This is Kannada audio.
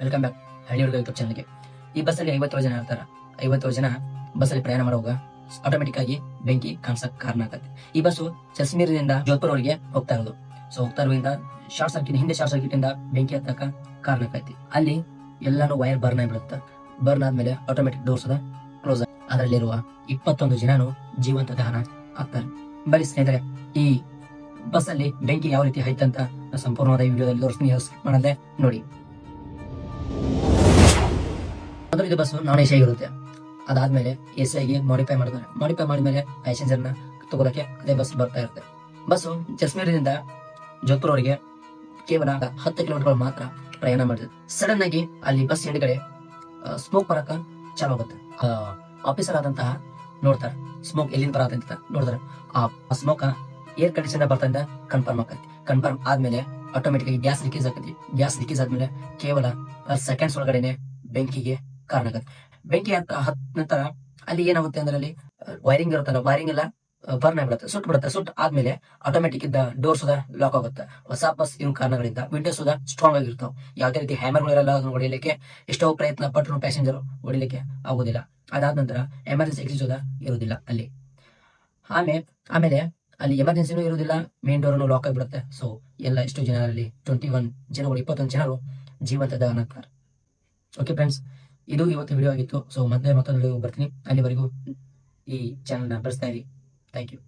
ವೆಲ್ಕಮ್ ಬ್ಯಾಕ್ ಹಳ್ಳಿಯುರ್ಗ ಯೂಟ್ಯೂಬ್ ಚಾನಲ್ಗೆ. ಈ ಬಸ್ಸಲ್ಲಿ 50 ಜನ ಇರ್ತಾರ. 50 ಜನ ಬಸ್ಸಲ್ಲಿ ಪ್ರಯಾಣ ಮಾಡುವಾಗ ಆಟೋಮೆಟಿಕ್ ಆಗಿ ಬೆಂಕಿ ಕಾಣಿಸಕ್ ಕಾರಣ ಆಗತ್ತೆ. ಈ ಬಸ್ಸು ಜಸ್ಮೀರ್ನಿಂದ ಜೋಧ್ಪುರ್ ವರೆಗೆ ಹೋಗ್ತಾ ಇರೋದು. ಹೋಗ್ತಾ ಇರೋದ್ರಿಂದ ಶಾರ್ಟ್ ಸರ್ಕ್ಯೂಟ್, ಹಿಂದೆ ಶಾರ್ಟ್ ಸರ್ಕ್ಯೂಟ್ ಇಂದ ಬೆಂಕಿ ಹತ್ತಕ ಕಾರಣ ಆಗೈತಿ. ಅಲ್ಲಿ ಎಲ್ಲಾನು ವೈರ್ ಬರ್ನ್ ಆಗಿಬಿಡುತ್ತೆ. ಬರ್ನ್ ಆದ್ಮೇಲೆ ಆಟೋಮೆಟಿಕ್ ಡೋರ್ಸ್ ಕ್ಲೋಸ್ ಆಗಿ ಅದರಲ್ಲಿರುವ 21 ಜನನು ಜೀವಂತ ದಹನ ಆಗ್ತಾರೆ. ಬರೀ ಸ್ನೇಹಿತರೆ, ಈ ಬಸ್ಸಲ್ಲಿ ಬೆಂಕಿ ಯಾವ ರೀತಿ ಆಯ್ತಂತ ಸಂಪೂರ್ಣವಾದ ಈ ವಿಡಿಯೋದಲ್ಲಿ ತೋರಿಸ್ತೀನಿ. ಮಾಡದೆ ನೋಡಿ. ಮೊದಲು ಇದು ಬಸ್ ನಾನ್ ಎಸಿ ಆಗಿರುತ್ತೆ. ಅದಾದ್ಮೇಲೆ ಎಸಿ ಆಗಿ ಮಾಡಿಫೈ ಮಾಡ್ತಾರೆ. ಮಾಡಿಫೈ ಮಾಡಿದ್ಮೇಲೆ ಪ್ಯಾಸೆಂಜರ್ ನ ತಗೊಳಕ್ಕೆ ಅದೇ ಬಸ್ ಬರ್ತಾ ಇರುತ್ತೆ. ಬಸ್ಸು ಜಸ್ಮೀರ್ನಿಂದ ಜೋಧ್ಪುರ್ ವರೆಗೆ ಕೇವಲ 10 ಕಿಲೋಮೀಟರ್ ಮಾತ್ರ ಪ್ರಯಾಣ ಮಾಡಿದೆ. ಸಡನ್ ಆಗಿ ಅಲ್ಲಿ ಬಸ್ ಹಿಂದ್ಗಡೆ ಸ್ಮೋಕ್ ಬರಕ ಚಾಲು ಆಗುತ್ತೆ. ಆಫೀಸರ್ ಆದಂತಹ ನೋಡ್ತಾರೆ ಸ್ಮೋಕ್ ಎಲ್ಲಿಂದ ಬರತ್ತ ನೋಡಿದ್ರೆ ಆ ಸ್ಮೋಕ್ ಏರ್ ಕಂಡೀಷನ್ ಬರ್ತಾ ಅಂತ ಕನ್ಫರ್ಮ್ ಆಕತಿ. ಕನ್ಫರ್ಮ್ ಆದ್ಮೇಲೆ ಆಟೋಮೆಟಿಕ್ ಆಗಿ ಗ್ಯಾಸ್ ಲೀಕೇಜ್ ಆಕತಿ. ಗ್ಯಾಸ್ ಲೀಕೇಜ್ ಆದ್ಮೇಲೆ ಕೇವಲ ಸೆಕೆಂಡ್ಸ್ ಒಳಗಡೆನೆ ಬೆಂಕಿಗೆ ಕಾರಣ ಆಗುತ್ತೆ. ಬೆಂಕಿ ಹತ್ತ ನಂತರ ಅಲ್ಲಿ ಏನಾಗುತ್ತೆ ಅಂದ್ರೆ ಅಲ್ಲಿ ವೈರಿಂಗ್ ಇರುತ್ತಲ್ಲ, ವೈರಿಂಗ್ ಎಲ್ಲ ಬರ್ನ್ ಆಗ್ಬಿಡುತ್ತೆ, ಸುಟ್ಟು ಬಿಡುತ್ತೆ. ಸುಟ್ಟು ಆದ್ಮೇಲೆ ಆಟೋಮೆಟಿಕ್ ಇದ್ದ ಡೋರ್ ಸುದ ಲಾಕ್ ಆಗುತ್ತೆ. ಹೊಸ ಬಸ್ ಇರೋ ಕಾರಣಗಳಿಂದ ವಿಂಡೋಸ್ ಸುದ ಸ್ಟ್ರಾಂಗ್ ಆಗಿರ್ತಾವ. ಯಾವುದೇ ರೀತಿ ಹ್ಯಾಮರ್ ಇರಲ್ಲ. ಅದನ್ನು ಹೊಡಿಲಿಕ್ಕೆ ಎಷ್ಟೋ ಪ್ರಯತ್ನ ಪಟ್ಟರು ಪ್ಯಾಸೆಂಜರ್ ಹೊಡಿಲಿಕ್ಕೆ ಆಗೋದಿಲ್ಲ. ಅದಾದ ನಂತರ ಎಮರ್ಜೆನ್ಸಿ ಎಕ್ಸಿಟ್ ಸುದ ಇರುವುದಿಲ್ಲ ಅಲ್ಲಿ. ಆಮೇಲೆ ಅಲ್ಲಿ ಎಮರ್ಜೆನ್ಸಿನೂ ಇರುವುದಿಲ್ಲ, ಮೇನ್ ಡೋರ್ ಲಾಕ್ ಆಗಿಬಿಡುತ್ತೆ. ಸೊ ಎಲ್ಲ ಎಷ್ಟು ಜನರಲ್ಲಿ 21 ಜನಗಳು 21 ಜನರು ಜೀವಂತ ದಹನ ಆಗ್ತಾರೆ. ಓಕೆ ಫ್ರೆಂಡ್ಸ್, ಇದು ಇವತ್ತು ವಿಡಿಯೋ ಆಗಿತ್ತು. ಸೊ ಮತ್ತೊಂದು ವಿಡಿಯೋ ಬರ್ತೀನಿ. ಅಲ್ಲಿವರೆಗೂ ಈ ಚಾನಲ್ನ ಬಳಸ್ತಾ ಇರಿ. Thank you.